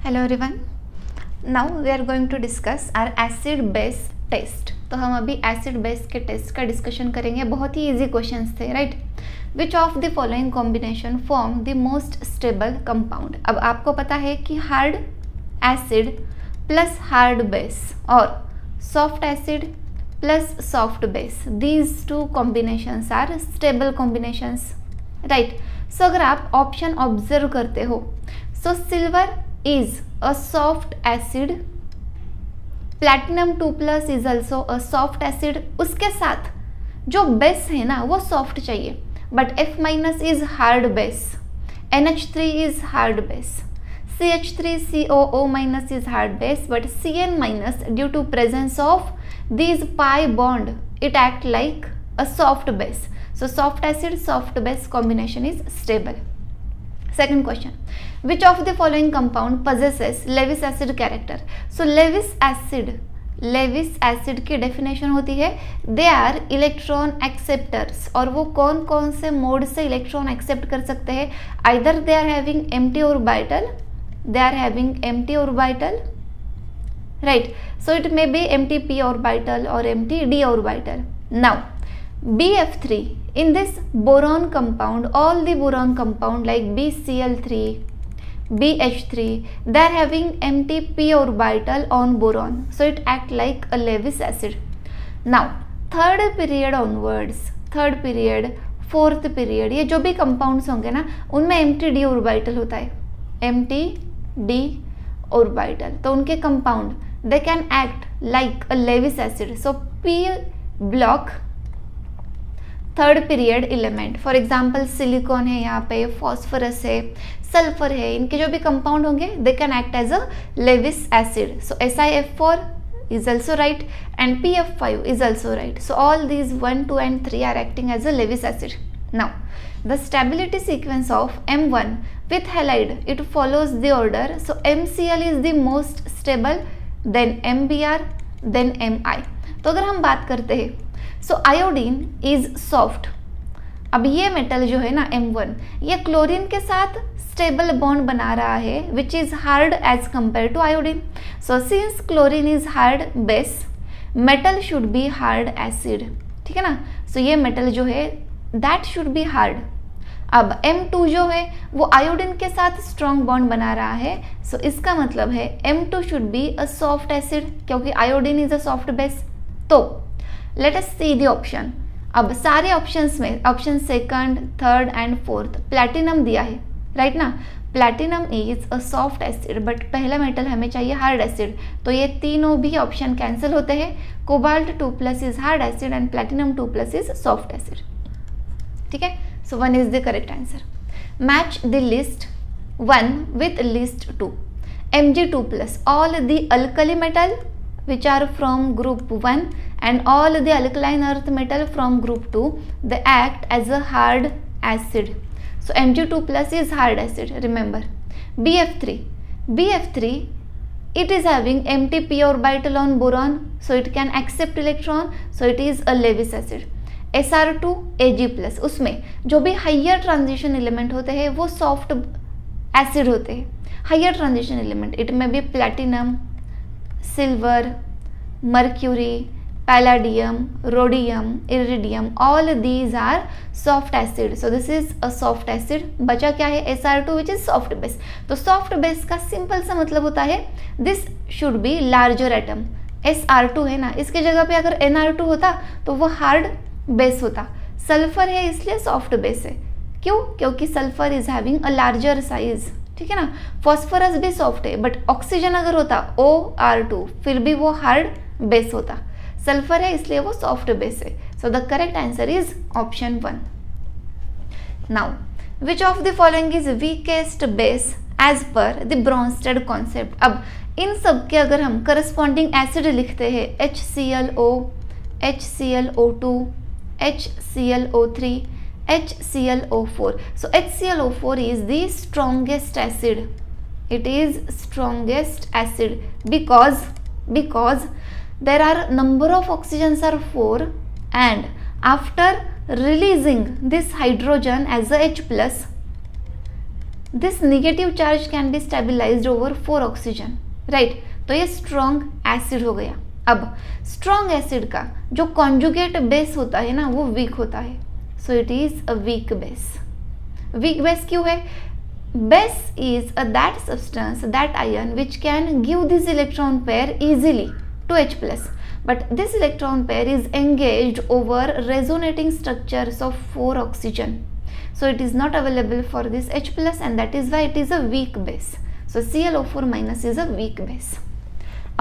Hello everyone, now we are going to discuss our acid base test. तो हम अभी acid base के test का डिस्कशन करेंगे। बहुत ही इजी क्वेश्चंस थे, right. Which of the following combination form the most stable compound. अब आपको पता है कि hard acid plus hard base और soft acid plus soft base, these two combinations are stable combinations, right. So अगर आप option observe करते हो, so silver is a soft acid, platinum 2+ is also a soft acid। उसके साथ जो base है ना वो सॉफ्ट चाहिए, but F- is hard base, NH3 is hard base, CH3COO- is hard base, but Cn- due to presence of these pi bond it act like a soft base. So soft acid soft base combination is stable. Second question, which of the following compound possesses Lewis acid character? So Lewis acid की definition होती है they are electron acceptors. और वो कौन कौन से mode से electron accept कर सकते हैं? Either they are having empty orbital, right. So it may be empty p orbital और empty d orbital. Now BF3, in this boron compound, all the boron compound like BCl3, BH3, they are having empty p orbital on boron, so it act like a Lewis acid. Now third period onwards, fourth period, ये जो भी compounds होंगे ना उनमें empty d orbital होता है, empty d orbital, तो उनके compound they can act like a Lewis acid. So p block third period element, for example silicon है, यहाँ पे फॉस्फोरस है, सल्फर है, इनके जो भी कंपाउंड होंगे they can act as a Lewis acid. So SiF4 is also right and PF5 is also right. So all these 1, 2 and 3 are acting as a Lewis acid. Now the stability sequence of M1 with halide, it follows the order. So MCl is the most stable, then MBr, then Mi. तो अगर हम बात करते हैं, सो iodine is soft. अब ये metal जो है ना M1, ये क्लोरीन के साथ स्टेबल बॉन्ड बना रहा है which is hard as compare to iodine. So since chlorine is hard base, metal should be hard acid, ठीक है ना. सो ये मेटल जो है दैट शुड बी हार्ड. अब M2 जो है वो आयोडीन के साथ स्ट्रॉन्ग बॉन्ड बना रहा है, सो इसका मतलब है M2 should be a soft acid, क्योंकि iodine is a soft base. तो let us see the option. अब सारे ऑप्शंस में option second, third and fourth platinum दिया है, राइट ना. Platinum is a soft acid, but पहला मेटल हमें चाहिए हार्ड एसिड, तो ये तीनों भी ऑप्शन कैंसिल होते हैं. Cobalt 2+ is hard acid and platinum 2+ is soft acid, ठीक है. So 1 is the correct answer. Match the list 1 with list 2. Mg2+, all the alkali metal which are from group 1 and all the alkaline earth metal from group 2, they act as a hard acid. So Mg2+ is hard acid, remember. BF3, it is having empty p orbital on boron, so it can accept electron, so it is a Lewis acid. Sr2 Ag+, उसमें जो भी higher transition element होते हैं वो soft acid होते हैं. Higher transition element it में be platinum, silver, mercury, palladium, rhodium, iridium, all these are soft acid. So this is a soft acid. बचा क्या है? Sr2 which is soft base. तो soft base का simple सा मतलब होता है this should be larger atom. Sr2 है ना, इसके जगह पे अगर Nr2 होता तो वो हार्ड बेस होता. सल्फर है इसलिए सॉफ्ट बेस है. क्यों? क्योंकि sulphur is having a larger size, ठीक है ना. फॉस्फोरस भी सॉफ्ट है, बट ऑक्सीजन अगर होता OR2 फिर भी वो हार्ड बेस होता. सल्फर है इसलिए वो सॉफ्ट बेस है. So the correct answer is option 1. Now which of the following is weakest base as per the Bronsted concept. अब इन सब के अगर हम करस्पॉन्डिंग एसिड लिखते हैं HClO, HClO2, HClO3, HClO4. So HClO4 is the strongest acid. It is strongest acid because there are number of oxygens are 4, and after releasing this hydrogen as a H+, this negative charge can be stabilised over 4 oxygen, right. तो ये strong acid हो गया। अब strong acid का जो conjugate base होता है ना वो वीक होता है, so it is a weak base. Weak base क्यों है? Base is that substance, that ion which can give this electron pair easily to H+, but this electron pair is engaged over resonating structures of 4 oxygen, so it is not available for this H+, and that is why it is a weak base. So ClO4- is a weak base.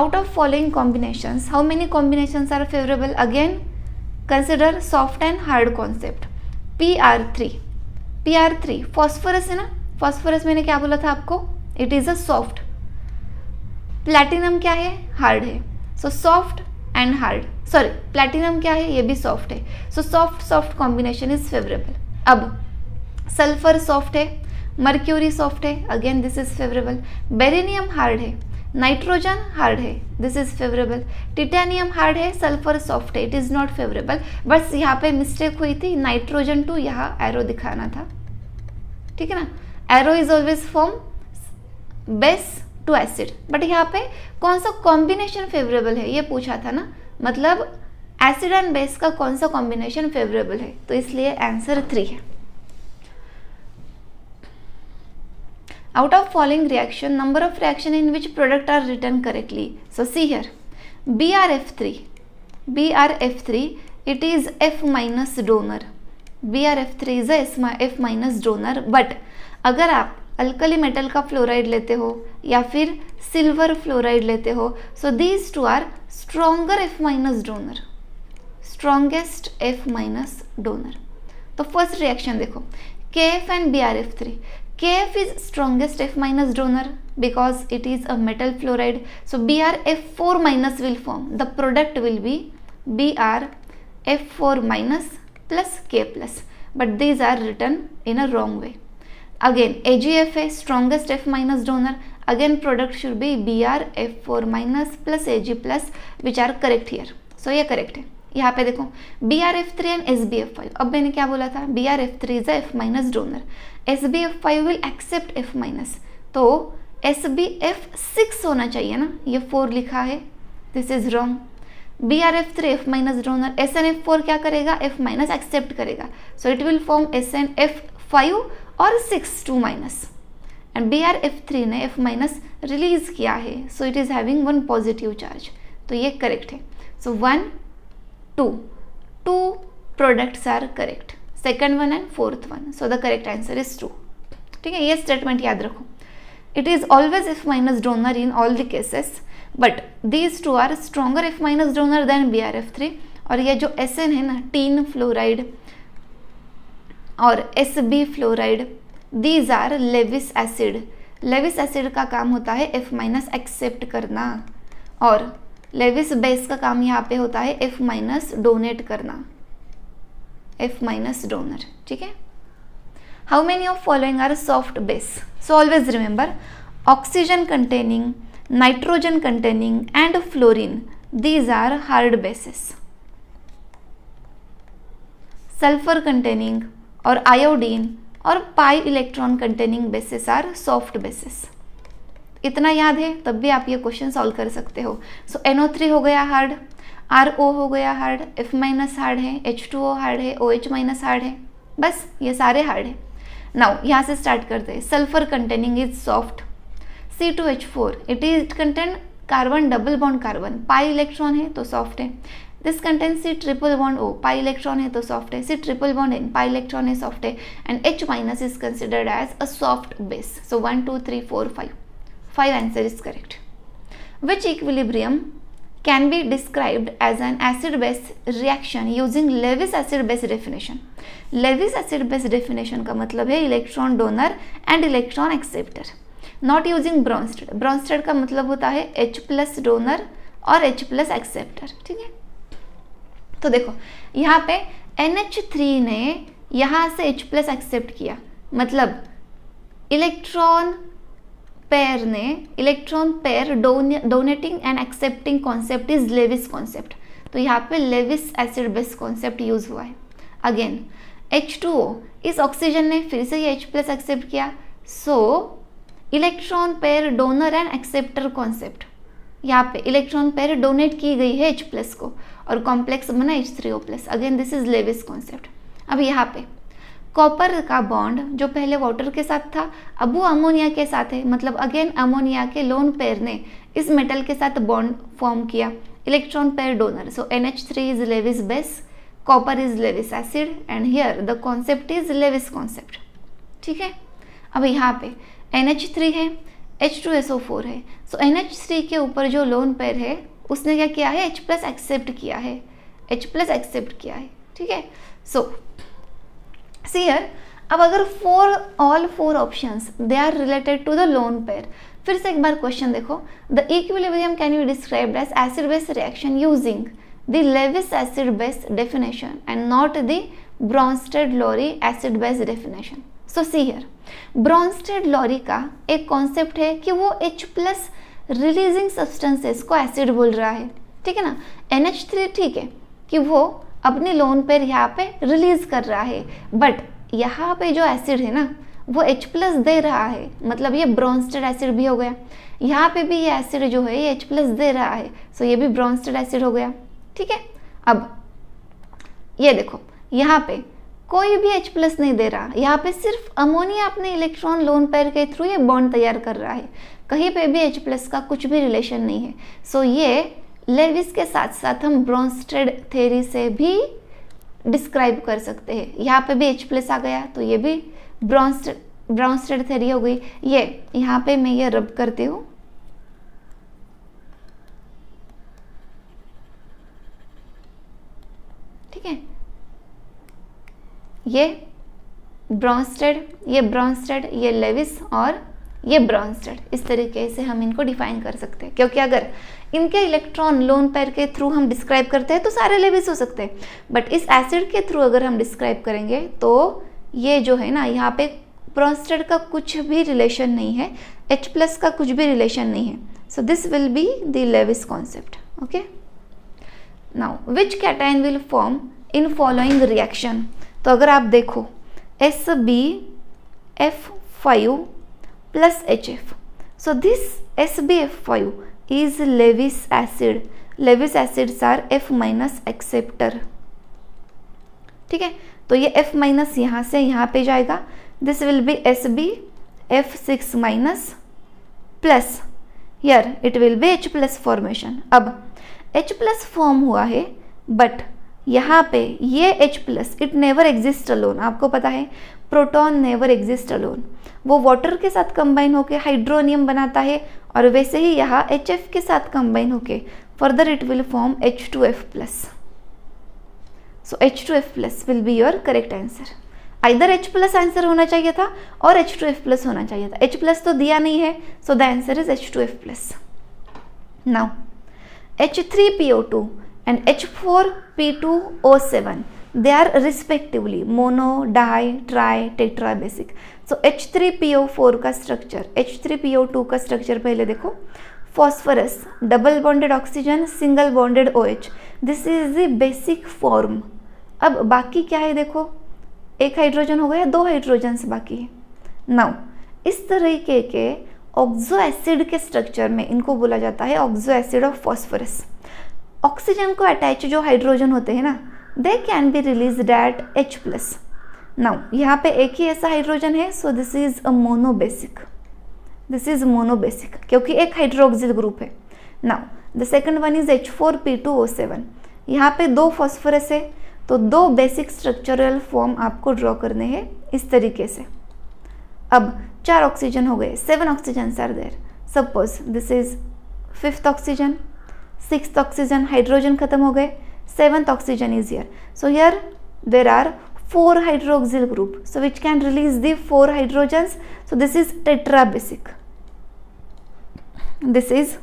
Out of following combinations, how many combinations are favorable? Again consider soft and hard concept. PR3 phosphorus है ना, phosphorus मैंने क्या बोला था आपको? It is a soft. Platinum क्या है? Hard है। So soft and hard, sorry platinum क्या है? ये भी सॉफ्ट है। So soft combination is favourable. अब सल्फर सॉफ्ट है, मर्क्यूरी सॉफ्ट है, again this is favourable. Beryllium hard है, नाइट्रोजन हार्ड है, this is favourable. Titanium hard है, सल्फर सॉफ्ट है, इट इज नॉट फेवरेबल। बस यहाँ पे मिस्टेक हुई थी, नाइट्रोजन टू यहाँ एरो दिखाना था, ठीक है ना। Arrow is always form base to acid, but यहाँ पे कौन सा कॉम्बिनेशन फेवरेबल है ये पूछा था ना, मतलब एसिड एंड बेस का कौन सा कॉम्बिनेशन फेवरेबल है, तो इसलिए आंसर 3 है। Out of following reaction, number of reaction in which product are written correctly. So see here BrF3 it is F- donor, BrF3 is a F- donor, but अगर आप alkali metal का fluoride लेते हो या फिर silver fluoride लेते हो, so these two are stronger F- donor, strongest F- donor. तो फर्स्ट रिएक्शन देखो, KF and BrF3, KF is strongest F- donor because it is a metal fluoride, so BrF4- will form, the product will be BrF4- plus K+, but these are written in a wrong way. Again AgFA strongest F- donor, again product should be BrF4- plus Ag+, which are correct here, so ये correct है। यहाँ पे देखो BrF3 and SbF5, अब मैंने क्या बोला था, BrF3 is a F- donor, SbF5 will accept F-, तो SbF6 होना चाहिए ना, ये 4 लिखा है, this is wrong. BrF3 F- donor, SnF4 क्या करेगा, F- एक्सेप्ट करेगा, so it will form SnF5 और 6 2-, एंड BrF3 ने F- रिलीज किया है, so it is having 1 positive charge, तो ये करेक्ट है। So 1 2 products are correct, second one and fourth one, so the correct answer is 2, ठीक है। ये स्टेटमेंट याद रखो, it is always F- donor in all the cases, but these two are stronger F- donor than BrF3, और ये जो Sn है ना, टीन फ्लोराइड और Sb fluoride, these are Lewis acid. Levi's acid का काम होता है F- एक्सेप्ट करना, और लेविस बेस का काम यहाँ पे होता है F- डोनेट करना, F- डोनर, ठीक है। How many of following are soft base? So always remember, oxygen containing, nitrogen containing and fluorine, these are hard bases. Sulphur containing और आयोडीन और pi electron containing bases are soft bases. इतना याद है तब भी आप ये क्वेश्चन सॉल्व कर सकते हो। सो NO3 हो गया हार्ड, RO हो गया हार्ड, F- हार्ड है, H2O हार्ड है, OH- हार्ड है, बस ये सारे हार्ड है। नाउ यहाँ से स्टार्ट करते हैं। Sulphur containing is soft, C2H4 it contain carbon double bond carbon, pi electron है तो सॉफ्ट है। This contain C∧O, pi electron है तो सॉफ्ट है। C∧N, पाई इलेक्ट्रॉन है, सॉफ्ट है, and H- is considered as a soft base. So 1 2 3 4 5 answer is correct. Which equilibrium can be described as an acid-base reaction using Lewis acid-base definition? Lewis acid-base definition का मतलब है electron donor and electron acceptor, not using Brønsted. Brønsted का मतलब होता है H+ donor और H+ acceptor, ठीक है। तो देखो यहाँ पे NH3 ने यहाँ से H+ एक्सेप्ट किया, मतलब electron pair donating and accepting concept is Lewis concept, तो यहाँ पे Lewis acid base concept use हुआ है। अगेन H2O, इस ऑक्सीजन ने फिर से ये H+ एक्सेप्ट किया, सो electron pair donor and acceptor concept, यहाँ पे इलेक्ट्रॉन पेयर डोनेट की गई है H+ को और कॉम्प्लेक्स बना H3O+। Again this is Lewis concept. अब यहाँ पे कॉपर का बॉन्ड जो पहले वाटर के साथ था अब वो अमोनिया के साथ है, मतलब अगेन अमोनिया के लोन पेयर ने इस मेटल के साथ बॉन्ड फॉर्म किया, electron pair donor. So NH3 is Lewis base, copper is Lewis acid and here the concept is Lewis concept. ठीक है, अब यहाँ पे NH3 है, H2SO4 है। सो NH3 के ऊपर जो लोन पेयर है उसने क्या किया है, H+ एक्सेप्ट किया है, H+ एक्सेप्ट किया है। ठीक है, सो सी हियर, अब अगर all four options they are related to the lone pair, फिर से एक बार क्वेश्चन देखो, the equilibrium can be described as acid base reaction using the Lewis acid base definition and not the Bronsted Lowry acid base definition. So see here, Bronsted Lowry का एक concept है कि वो H+ रिलीजिंग सब्सटेंसेस को acid बोल रहा है। ठीक है ना, NH3 ठीक है कि वो अपनी लोन पेयर यहाँ पे रिलीज कर रहा है, बट यहाँ पे जो एसिड है ना वो H+ दे रहा है, मतलब ये ब्रॉन्स्टेड एसिड भी हो गया। यहाँ पे भी ये एसिड जो है ये H+ दे रहा है, सो ये भी ब्रॉन्स्टेड एसिड हो गया। ठीक है, अब ये देखो यहाँ पे कोई भी H+ नहीं दे रहा, यहाँ पे सिर्फ अमोनिया अपने इलेक्ट्रॉन लोन पेयर के थ्रू ये बॉन्ड तैयार कर रहा है, कहीं पे भी H+ का कुछ भी रिलेशन नहीं है। सो ये लेविस के साथ साथ हम ब्रॉन्स्टेड थ्योरी से भी डिस्क्राइब कर सकते हैं। यहाँ पे भी H+ आ गया तो ये भी ब्रॉन्स्टेड थ्योरी हो गई। ये यहाँ पे मैं ये रब करती हूँ, ठीक है, ये ब्रॉन्स्टेड, ये लेविस और ये ब्रॉन्स्टेड, इस तरीके से हम इनको डिफाइन कर सकते हैं, क्योंकि अगर इनके इलेक्ट्रॉन लोन पेयर के थ्रू हम डिस्क्राइब करते हैं तो सारे लेविस हो सकते हैं, बट इस एसिड के थ्रू अगर हम डिस्क्राइब करेंगे तो ये जो है ना यहाँ पे ब्रॉन्स्टेड का कुछ भी रिलेशन नहीं है, H+ का कुछ भी रिलेशन नहीं है। So this will be the Lewis concept. Okay, now which cation will form in following reaction. तो अगर आप देखो SbF5 plus HF, so this SbF5 is Lewis acid. Lewis acids are F- acceptor. ठीक है, तो ये F- यहाँ से यहाँ पे जाएगा, this will be SbF6- plus here it will be H+ formation। अब H+ फॉर्म हुआ है, बट यहाँ पे ये H+ it never exist alone. आपको पता है प्रोटॉन नेवर एग्जिस्ट अलोन, वो वाटर के साथ कंबाइन होके हाइड्रोनियम बनाता है, और वैसे ही यहाँ HF के साथ कंबाइन होके further it will form H2F+। So H2F+ will be your correct answer. Either H+ answer होना चाहिए था और H2F+ होना चाहिए था, H+ तो दिया नहीं है, so the answer is H2F+। Now H3PO2 and H4P2O7, they are respectively mono, di, tri, tetra basic। so H3PO4 का स्ट्रक्चर, H3PO2 का स्ट्रक्चर पहले देखो, phosphorus, double bonded oxygen, single bonded OH, this is the basic form. अब बाकी क्या है देखो, एक हाइड्रोजन हो गया, 2 हाइड्रोजन्स बाकी है। नाउ इस तरीके के ऑक्सो एसिड के स्ट्रक्चर में इनको बोला जाता है oxo acid of phosphorus. Oxygen को अटैच जो हाइड्रोजन होते हैं ना, they can be released at H+। Now यहाँ पे एक ही ऐसा हाइड्रोजन है, so this is a monobasic, क्योंकि एक हाइड्रोक्सिल ग्रुप है। Now the second one is H4P2O7, यहाँ पे 2 फॉस्फोरस है, तो 2 बेसिक स्ट्रक्चरल फॉर्म आपको ड्रॉ करने हैं इस तरीके से। अब 4 ऑक्सीजन हो गए, 7 oxygen are there, suppose this is 5th oxygen, 6th oxygen, hydrogen खत्म हो गए, 7th oxygen is here. So here there are 4 hydroxyl group, so which can release the 4 hydrogens, so this is tetrabasic, this is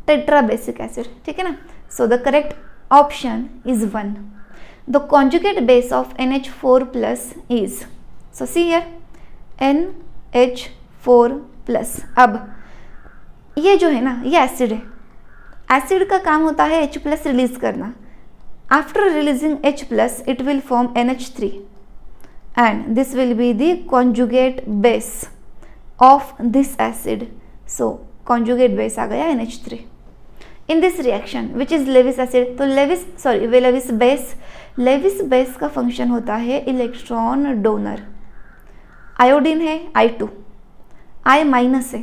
tetrabasic acid। ठीक है ना, so the correct option is 1। the conjugate base of NH4+ is, so see here NH4+। अब ये जो है ना ये acid है, एसिड का काम होता है H+ रिलीज करना। After releasing H+ it will form NH3, and this will be the conjugate base of this acid. So conjugate base आ गया NH3 in this reaction which is Lewis acid. तो Lewis base का function होता है electron donor. Iodine है I2, I minus है,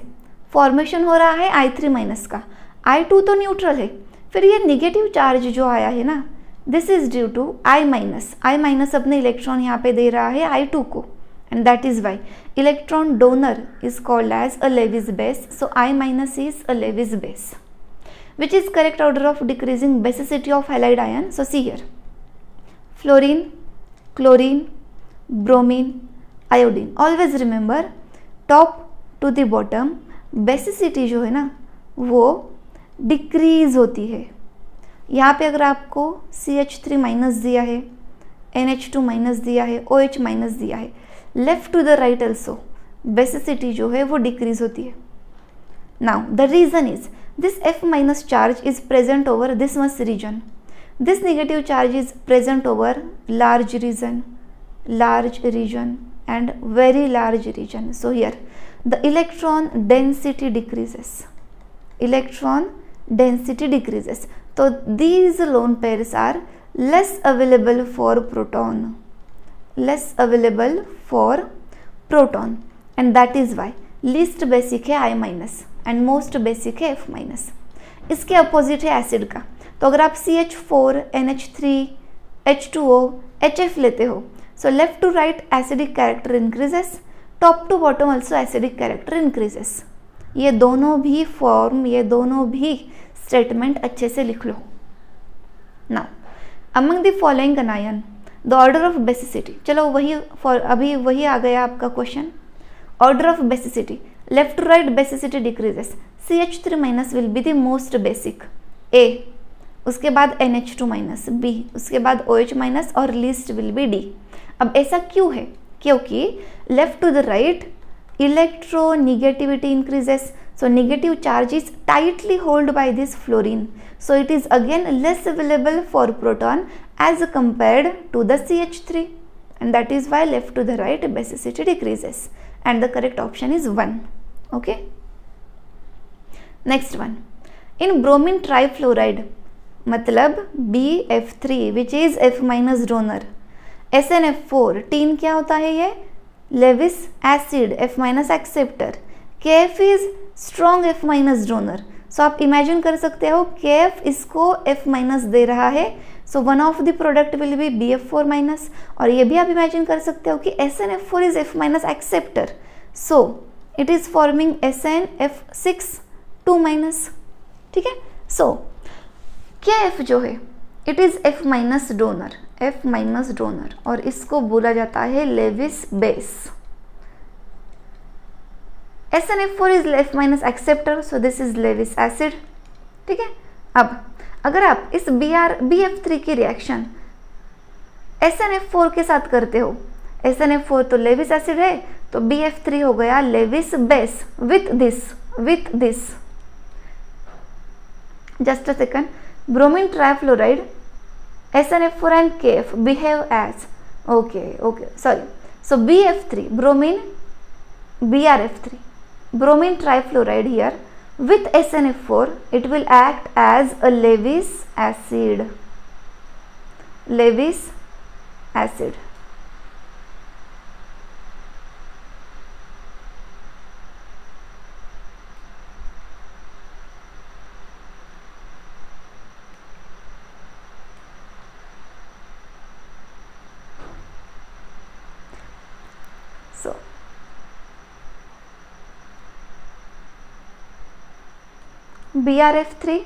formation हो रहा है I3 माइनस का. I2 तो न्यूट्रल है, फिर ये निगेटिव चार्ज जो आया है ना, this is due to I minus अपने इलेक्ट्रॉन यहाँ पे दे रहा है I2 को, and that is why electron donor is called as a Lewis base. So I minus is a Lewis base. Which is correct order of decreasing basicity of halide ion? So see here, fluorine, chlorine, bromine, iodine. Always remember top to the bottom basicity जो है ना वो decrease होती है. यहाँ पे अगर आपको CH3 माइनस दिया है, NH2 माइनस दिया है, OH माइनस दिया है, left to the right also basicity जो है वो डिक्रीज होती है. Now the reason is this F minus charge is present over this much region, this negative charge is present over large region and very large region. So here the electron density decreases. So these lone pairs are less available for proton, and that is why least basic है I minus and most basic है F minus. इसके opposite है acid का. तो अगर आप CH4, NH3, H2O, HF लेते हो, so left to right acidic character increases, top to bottom also acidic character increases. ये दोनों भी स्टेटमेंट अच्छे से लिख लो. Now among the following anion the order of basicity, चलो अभी वही आ गया आपका question. Order of basicity, left to right basicity decreases. CH3 minus will be the most basic, A, उसके बाद NH2 माइनस B, उसके बाद OH माइनस और लीस्ट विल बी D. अब ऐसा क्यों है? क्योंकि left to the right electronegativity increases, so negative charge is tightly held by this fluorine, so it is again less available for proton as compared to the CH3, and that is why left to the right basicity decreases, and the correct option is 1. Okay, next one, in bromine trifluoride मतलब BF3 which is F minus donor, SNF4 tin क्या होता है? ये Lewis acid, F minus acceptor, KF is strong F minus donor. So आप imagine कर सकते हो KF इसको F माइनस दे रहा है, so one of the product will be BF4 minus. और ये भी आप इमेजिन कर सकते हो कि SNF4 is F minus acceptor, so it is forming SNF6 2 minus. ठीक है, सो KF जो है it is F minus donor, और इसको बोला जाता है Lewis base. SNF4 is F minus acceptor, so this is Lewis acid. ठीक है, अब अगर आप इस BF3 की रिएक्शन SNF4 के साथ करते हो, SNF4 तो लेविस एसिड है, तो BF3 हो गया Lewis base with this. Just a second, bromine trifluoride, SNF4 and KF behave as so BF3 bromine trifluoride here with SNF4 it will act as a Lewis acid. So BRF3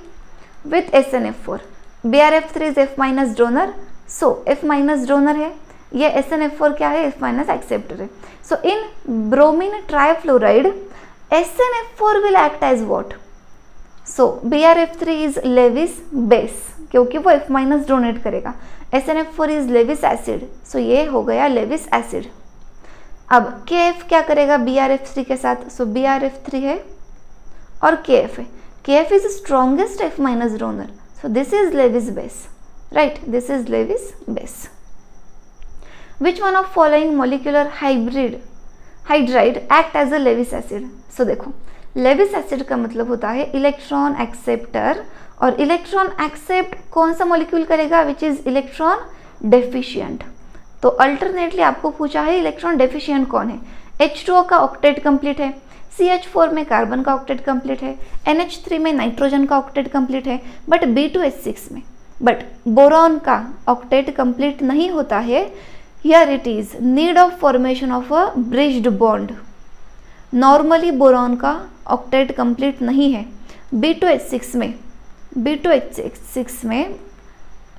with SNF4, BRF3 is F minus donor, so F minus donor है, ये SNF4 क्या है? F minus acceptor है. So in bromine trifluoride SNF4 will act as what? So BRF3 is Lewis base क्योंकि वो F minus donate करेगा, SNF4 is Lewis acid, so ये हो गया Lewis acid. अब KF क्या करेगा BRF3 के साथ? सो BRF3 है और KF है, KF is strongest F minus donor, so this is Lewis base, right? This is Lewis base. Which one of following molecular hydride act as a Lewis acid. So देखो, Lewis acid का मतलब होता है electron acceptor, और electron accept कौन सा molecule करेगा, which is electron deficient. तो अल्टरनेटली आपको पूछा है इलेक्ट्रॉन डेफिशिएंट कौन है। H2O का ऑक्टेट कंप्लीट है, CH4 में कार्बन का ऑक्टेट कंप्लीट है, NH3 में नाइट्रोजन का ऑक्टेट कंप्लीट है, बट B2H6 में, बट बोरॉन का ऑक्टेट कंप्लीट नहीं होता है। Here it is need of formation of a bridged bond. Normally boron का ऑक्टेट कंप्लीट नहीं है, B2H6 में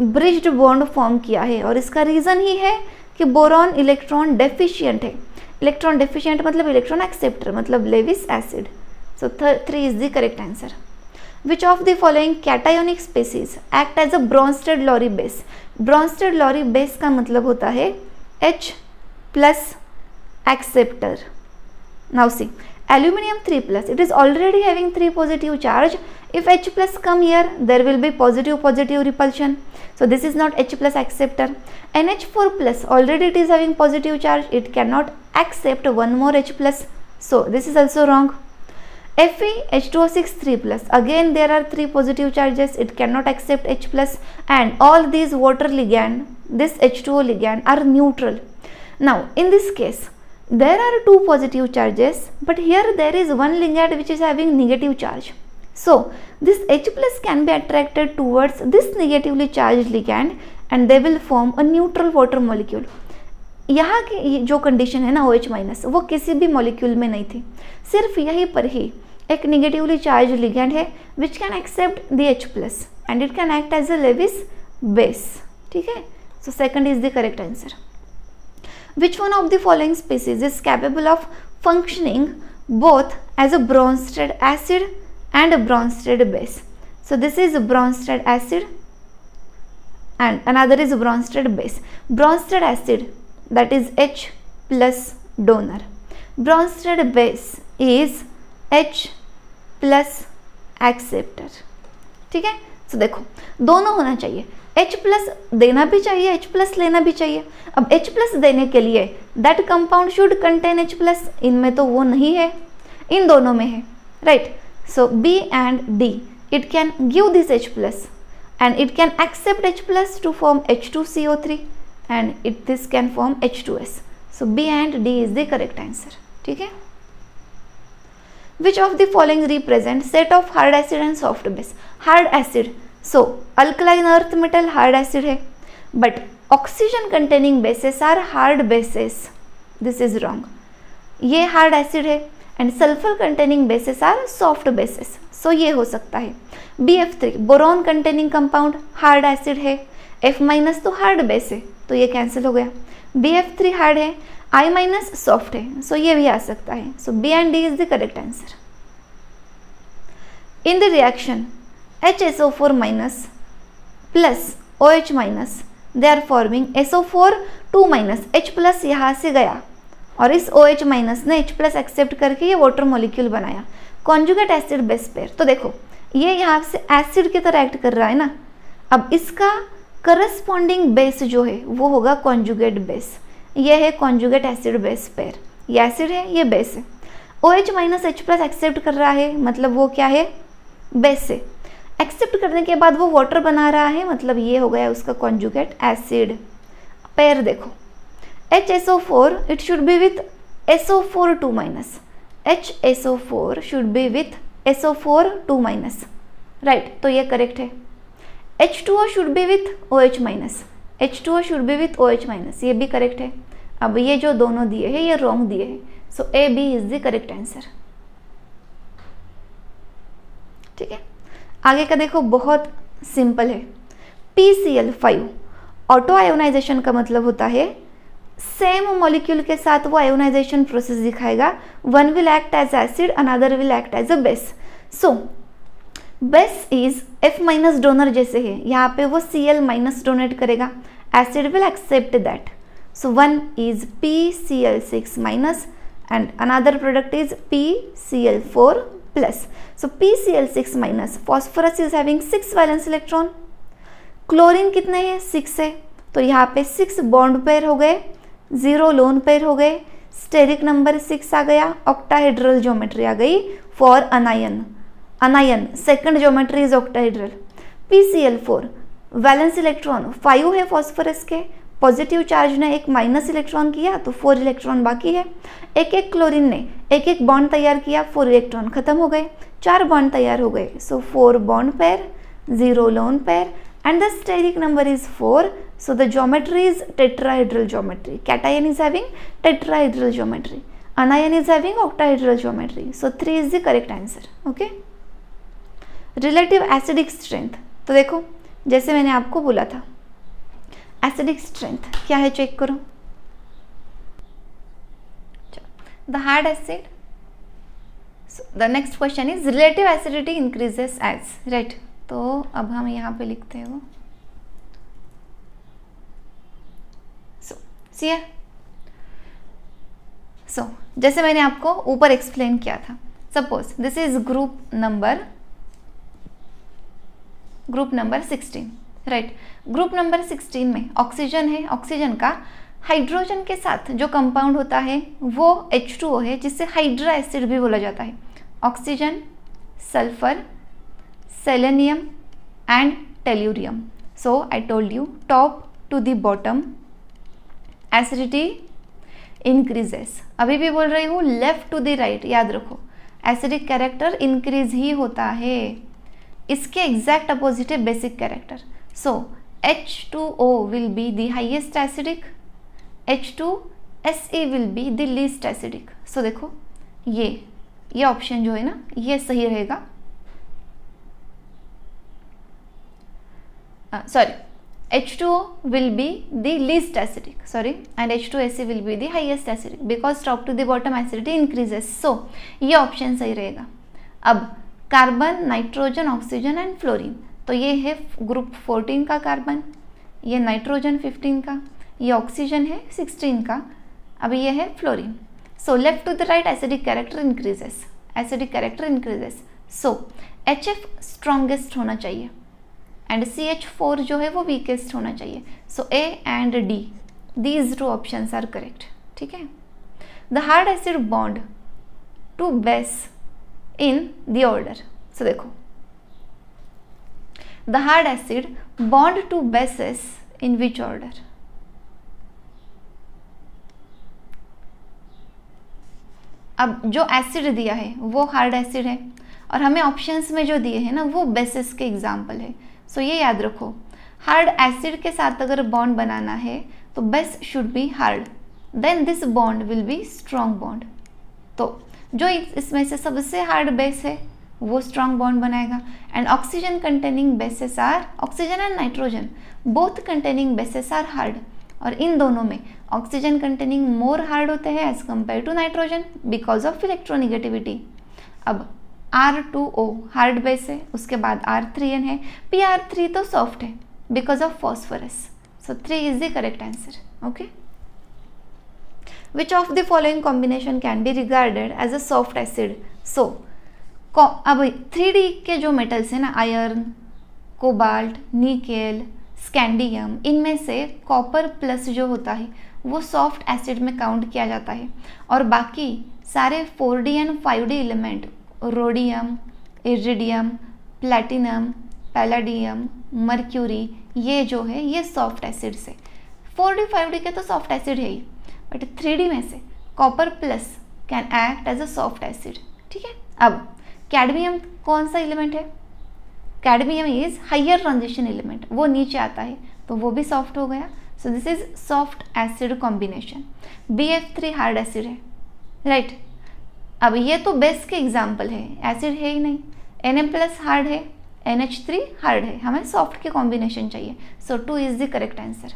ब्रिज्ड बॉन्ड फॉर्म किया है, और इसका रीजन ही है कि बोरॉन इलेक्ट्रॉन डेफिशिएंट है। इलेक्ट्रॉन डेफिशिएंट मतलब इलेक्ट्रॉन एक्सेप्टर, मतलब Lewis acid. So 3 is the correct answer. Which of the following cationic species act as a Bronsted Lowry base. Bronsted Lowry base का मतलब होता है H plus acceptor. Now see, aluminium 3+, it is already having 3 positive charge. If H plus come here, there will be positive repulsion. So this is not H plus acceptor. NH4+, already it is having positive charge. It cannot accept one more H plus. So this is also wrong. Fe H2O6 3+, again there are 3 positive charges. It cannot accept H plus, and all these water ligand, this H2O ligand are neutral. Now in this case, there are 2 positive charges, but here there is one ligand which is having negative charge. So this H plus can be attracted towards this negatively charged ligand, and they will form a neutral water molecule. यहाँ की जो condition है ना OH minus, वो किसी भी molecule में नहीं थी, सिर्फ यहीं पर ही एक नेगेटिवली चार्ज लिगैंड है which can accept the H plus, and it can act as a Lewis base. ठीक है, so second is the correct answer. Which one of the following species is capable of functioning both as a Bronsted acid and a Bronsted base? So this is a Bronsted acid and another is a Bronsted base. Bronsted acid, that is H plus donor. Bronsted base is H plus acceptor. ठीक है, so देखो दोनों होना चाहिए, H plus देना भी चाहिए, H plus लेना भी चाहिए। अब H प्लस देने के लिए that compound should contain H plus, इनमें तो वो नहीं है, इन दोनों में है, right. So B and D, it can give this H plus and it can accept H plus to form H2CO3 and it this can form H2S। So B and D is the correct answer. ठीक है, which of the following represent set of hard acid and soft base. Hard acid, so alkaline earth metal hard acid है, but oxygen containing bases are hard bases, this is wrong. ये hard acid है and sulphur containing bases are soft bases, so ये हो सकता है। BF3 boron containing compound hard acid है, F minus तो hard base है, तो ये कैंसिल हो गया। BF3 हार्ड है, I माइनस सॉफ्ट है, सो ये भी आ सकता है। सो B and D is the correct answer. In the reaction HSO4 minus plus OH minus, they are forming SO4 2 minus, H plus यहाँ से गया और इस OH minus ने H plus एक्सेप्ट करके ये वाटर मॉलिक्यूल बनाया, कॉन्जुगेट एसिड बेस पेयर। तो देखो ये यहाँ से एसिड की तरह एक्ट कर रहा है ना, अब इसका करस्पॉन्डिंग बेस जो है वो होगा कॉन्जुगेट बेस। ये है कॉन्जुगेट एसिड बेस पेयर, ये एसिड है ये बेस है। OH minus H plus accept कर रहा है, मतलब वो क्या है, बेस है। एक्सेप्ट करने के बाद वो वाटर बना रहा है, मतलब ये हो गया उसका कॉन्जुगेट एसिड पेयर। देखो HSO4 it should be with SO4 2 minus, HSO4 should be with SO4 2 minus, right, तो ये करेक्ट है। H2O should be with OH minus, H2O should be with OH minus, ये भी करेक्ट है। अब ये जो दोनों दिए हैं ये रॉन्ग दिए हैं, सो A B is the correct answer. ठीक है, आगे का देखो बहुत सिंपल है। PCl5 ऑटो आयोनाइजेशन का मतलब होता है सेम मॉलिक्यूल के साथ वो आयोनाइजेशन प्रोसेस दिखाएगा, one will act as acid another will act as a base. So base is F minus donor जैसे है, यहाँ पे वो Cl माइनस डोनेट करेगा, acid will accept that. So one is PCl6 minus and another product is PCl4 plus. So PCl6 minus, phosphorus is having 6 valence electron, chlorine कितने हैं 6 है, तो यहाँ पे 6 बॉन्ड पेयर हो गए 0 लोन पेयर हो गए, स्टेरिक नंबर 6 आ गया, ऑक्टाहेड्रल ज्योमेट्री आ गई for अनायन। अनायन second geometry is octahedral. PCl4 valence electron 5 है फॉस्फोरस के, पॉजिटिव चार्ज ने एक माइनस इलेक्ट्रॉन किया तो 4 इलेक्ट्रॉन बाकी है। एक एक क्लोरीन ने एक एक बॉन्ड तैयार किया, 4 इलेक्ट्रॉन खत्म हो गए, 4 बॉन्ड तैयार हो गए। सो 4 bond pair, 0 lone pair and the steric number is 4, so the geometry is tetrahedral geometry. Cation is having tetrahedral geometry, anion is having octahedral geometry, so 3 is the correct answer. Okay, relative acidic strength, तो देखो जैसे मैंने आपको बोला था acidic strength क्या है check करो। The hard acid, the next question is relative acidity increases as, right. तो अब हम यहाँ पे लिखते हैं वो सो जैसे मैंने आपको ऊपर एक्सप्लेन किया था, suppose this is group number 16, right. Group number 16 में ऑक्सीजन है, ऑक्सीजन का हाइड्रोजन के साथ जो कंपाउंड होता है वो H2O है, जिससे हाइड्रा एसिड भी बोला जाता है। Oxygen, sulphur, selenium and tellurium. So I told you top to the bottom acidity increases. अभी भी बोल रही हूँ लेफ्ट टू द राइट, याद रखो एसिडिक कैरेक्टर इंक्रीज ही होता है, इसके एग्जैक्ट अपोजिट है basic character. So H2O will be the highest acidic, H2SE will be the least acidic. So देखो ये ऑप्शन जो है ना ये सही रहेगा, sorry, H2O will be the least acidic, sorry, and H2SE will be the highest acidic because top to the bottom acidity increases. So ये option सही रहेगा। अब carbon, nitrogen, oxygen and fluorine, तो ये है ग्रुप 14 का कार्बन, ये nitrogen 15 का, ये ऑक्सीजन है 16 का, अब ये है fluorine. So left to the right acidic character increases, acidic character increases. So HF strongest होना चाहिए एंड CH4 जो है वो वीकेस्ट होना चाहिए। So A and D, these 2 options are correct, ठीक है। The hard acid bond to base in the order, so देखो the hard acid bond to bases in which order, अब जो एसिड दिया है वो हार्ड एसिड है और हमें ऑप्शंस में जो दिए हैं ना वो बेसिस के एग्जाम्पल है। सो ये याद रखो, हार्ड एसिड के साथ अगर बॉन्ड बनाना है तो base should be hard, then this bond will be strong bond. तो जो इसमें से सबसे हार्ड बेस है वो स्ट्रॉन्ग बॉन्ड बनाएगा। And oxygen containing bases are, oxygen and nitrogen both containing bases are hard, और इन दोनों में ऑक्सीजन कंटेनिंग मोर हार्ड होते हैं as compare to nitrogen because of electronegativity. अब R2O हार्ड बेस है, उसके बाद R3N है, PR3 तो सॉफ्ट है because of phosphorus. So 3 is the correct answer. Okay, which of the following combination can be regarded as a soft acid. So अब 3D के जो मेटल्स हैं ना, आयरन, कोबाल्ट, निकेल, स्कैंडियम, इनमें से कॉपर प्लस जो होता है वो सॉफ्ट एसिड में काउंट किया जाता है, और बाकी सारे 4D and 5D element rhodium, iridium, platinum, palladium, mercury, ये जो है ये सॉफ्ट एसिड्स है। 4D 5D के तो सॉफ्ट एसिड है ही, बट 3D में से copper plus can act as a soft acid, ठीक है। अब कैडमियम कौन सा एलिमेंट है, cadmium is higher transition element, वो नीचे आता है तो वो भी सॉफ्ट हो गया। सो this is soft acid combination. BF3 hard acid है, राइट। अब ये तो बेस के एग्जाम्पल है, एसिड है ही नहीं। Na+ हार्ड है, NH3 हार्ड है, हमें सॉफ्ट के कॉम्बिनेशन चाहिए। So 2 is the correct answer.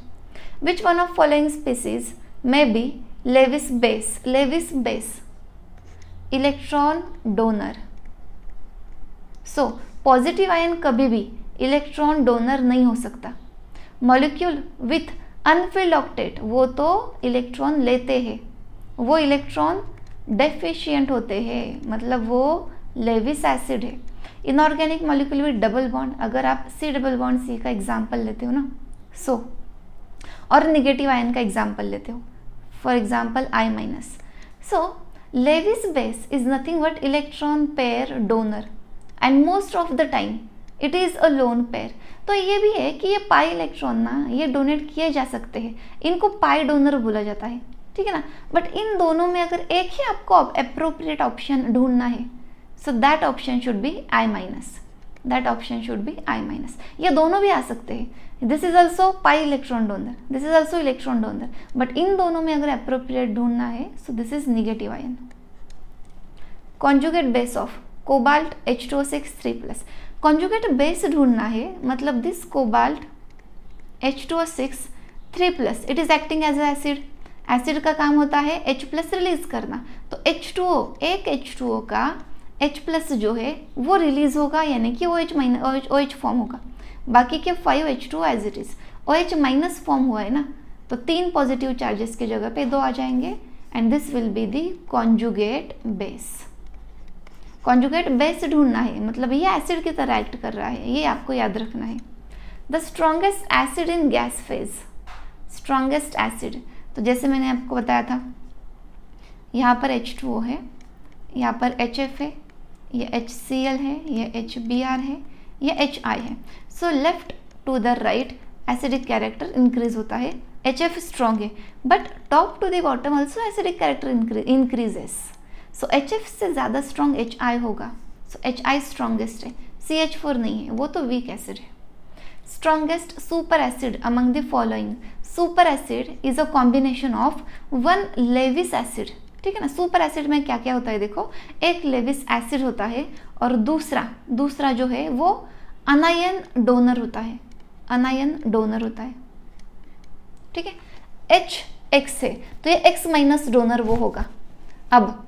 Which one of following species may be Lewis base, Lewis base electron donor. So positive ion कभी भी इलेक्ट्रॉन डोनर नहीं हो सकता। मॉलिक्यूल विथ अनफिल्ड ऑक्टेट वो तो इलेक्ट्रॉन लेते हैं, वो इलेक्ट्रॉन डेफिशिएंट होते हैं, मतलब वो लेविस एसिड है। Inorganic molecule with double bond, अगर आप C डबल बॉन्ड C का एग्जाम्पल लेते हो ना, सो और निगेटिव आयन का एग्जाम्पल लेते हो, for example I minus. So Lewis base is nothing but electron pair donor and most of the time it is a lone pair. तो ये भी है कि ये पाई इलेक्ट्रॉन ना ये डोनेट किए जा सकते हैं, इनको पाई डोनर बोला जाता है, ठीक है ना। बट इन दोनों में अगर एक ही आपको अप्रोप्रिएट ऑप्शन ढूंढना है, so that option should be I minus, that option should be I minus. ये दोनों भी आ सकते हैं, this is also pi electron donor, this is also electron donor, but इन दोनों में अगर अप्रोप्रिएट ढूंढना है so this is negative ion. Conjugate base of cobalt H2O6 3+, conjugate base ढूंढना है, मतलब this cobalt H2O6 3+, it is acting as acid. Acid का काम होता है H+ रिलीज करना, तो H2O, एक H2O का H+ जो है वो रिलीज होगा, यानी कि OH फॉर्म होगा। बाकी के 5 H2O as it is, OH- form हुआ है ना, तो 3 पॉजिटिव चार्जेस की जगह पे 2 आ जाएंगे and this will be the conjugate base. Conjugate base ढूंढना है, मतलब ये एसिड की तरह एक्ट कर रहा है, ये आपको याद रखना है। The strongest acid in gas phase, strongest acid, तो जैसे मैंने आपको बताया था यहाँ पर H2O है, यहाँ पर HF है, ये HCl है, ये HBr है, ये HI है। So left to the right acidic character increase होता है, HF स्ट्रॉन्ग है, but top to the bottom also acidic character increases. So HF से ज़्यादा स्ट्रॉन्ग HI होगा, सो HI स्ट्रॉन्गेस्ट है, CH4 नहीं है, वो तो वीक एसिड है। Strongest super acid among the following, super acid is a combination of 1 Levi's acid, ठीक है ना। सुपर एसिड में क्या क्या होता है देखो, एक लेविस एसिड होता है और दूसरा जो है वो अनायन डोनर होता है, अनायन डोनर होता है, ठीक है। H है तो ये X- डोनर वो होगा। अब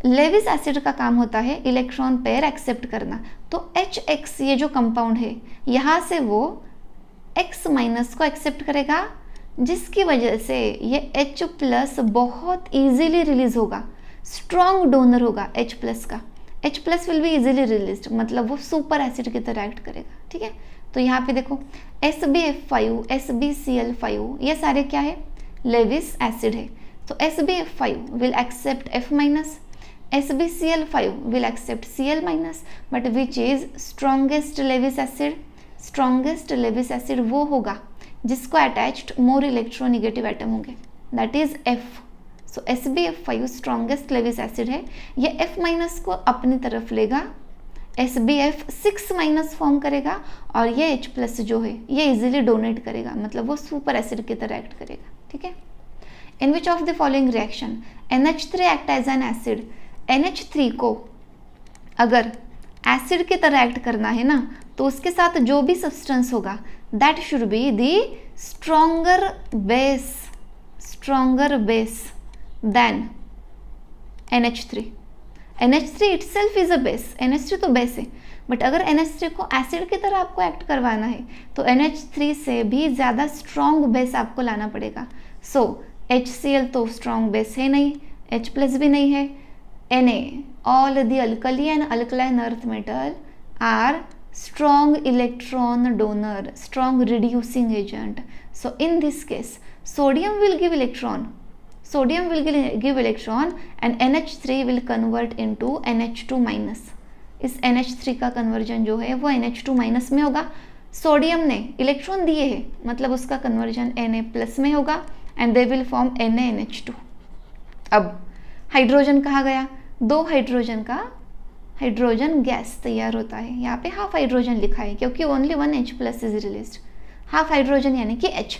लेविस एसिड का काम होता है इलेक्ट्रॉन पेयर एक्सेप्ट करना, तो HX ये जो कंपाउंड है यहाँ से वो X- को एक्सेप्ट करेगा, जिसकी वजह से ये H+ बहुत इजीली रिलीज होगा, स्ट्रॉन्ग डोनर होगा H+ का। H+ will be easily release, मतलब वो सुपर एसिड की तरह एक्ट करेगा, ठीक है। तो यहाँ पे देखो SbF5, SbCl5 ये सारे क्या है, लेविस एसिड है, तो SbF5 will accept F-, SbCl5 will accept Cl-, but which is strongest Lewis acid? Strongest Lewis acid वो होगा जिसको अटैच्ड मोर इलेक्ट्रोनेगेटिव एटम होंगे, that is F। So SbF5 strongest Lewis acid है, ये F- को अपनी तरफ लेगा, SbF6- फॉर्म करेगा और ये H+ जो है ये इजीली डोनेट करेगा, मतलब वो सुपर एसिड की तरह एक्ट करेगा, ठीक है। In which of the following reaction NH3 act as an acid, NH3 को अगर एसिड की तरह एक्ट करना है ना, तो उसके साथ जो भी सब्सटेंस होगा that should be the stronger base than NH3। NH3 itself is a base, NH3 तो बेस है, बट अगर NH3 को एसिड की तरह आपको एक्ट करवाना है तो NH3 से भी ज़्यादा स्ट्रॉन्ग बेस आपको लाना पड़ेगा। सो HCl तो स्ट्रॉन्ग बेस है नहीं, H+ भी नहीं है, Na, all the alkali and alkaline earth metal are strong electron donor, strong reducing agent. So in this case, sodium will give electron and NH3 will convert into NH2-। इस NH3 का conversion जो है वो NH2- में होगा, sodium ने electron दिए हैं मतलब उसका कन्वर्जन Na+ में होगा and they will form NaNH2। अब हाइड्रोजन कहाँ गया, 2 हाइड्रोजन का हाइड्रोजन गैस तैयार होता है, यहाँ पे हाफ हाइड्रोजन लिखा है क्योंकि only 1 H+ is released, half hydrogen यानी कि H।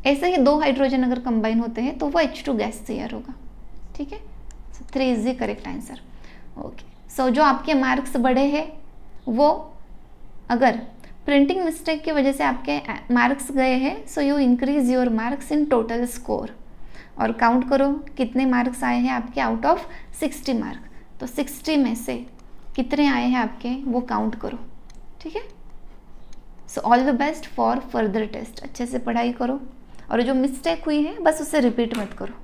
ऐसे ही 2 हाइड्रोजन अगर कंबाइन होते हैं तो वो H2 गैस तैयार होगा, ठीक है। 3 is the correct answer. Okay, so जो आपके मार्क्स बढ़े हैं वो अगर प्रिंटिंग मिस्टेक की वजह से आपके मार्क्स गए हैं, so you increase your marks in total score, और काउंट करो कितने मार्क्स आए हैं आपके आउट ऑफ 60 मार्क, तो 60 में से कितने आए हैं आपके वो काउंट करो, ठीक है। So all the best for further test, अच्छे से पढ़ाई करो और जो मिस्टेक हुई है बस उसे रिपीट मत करो।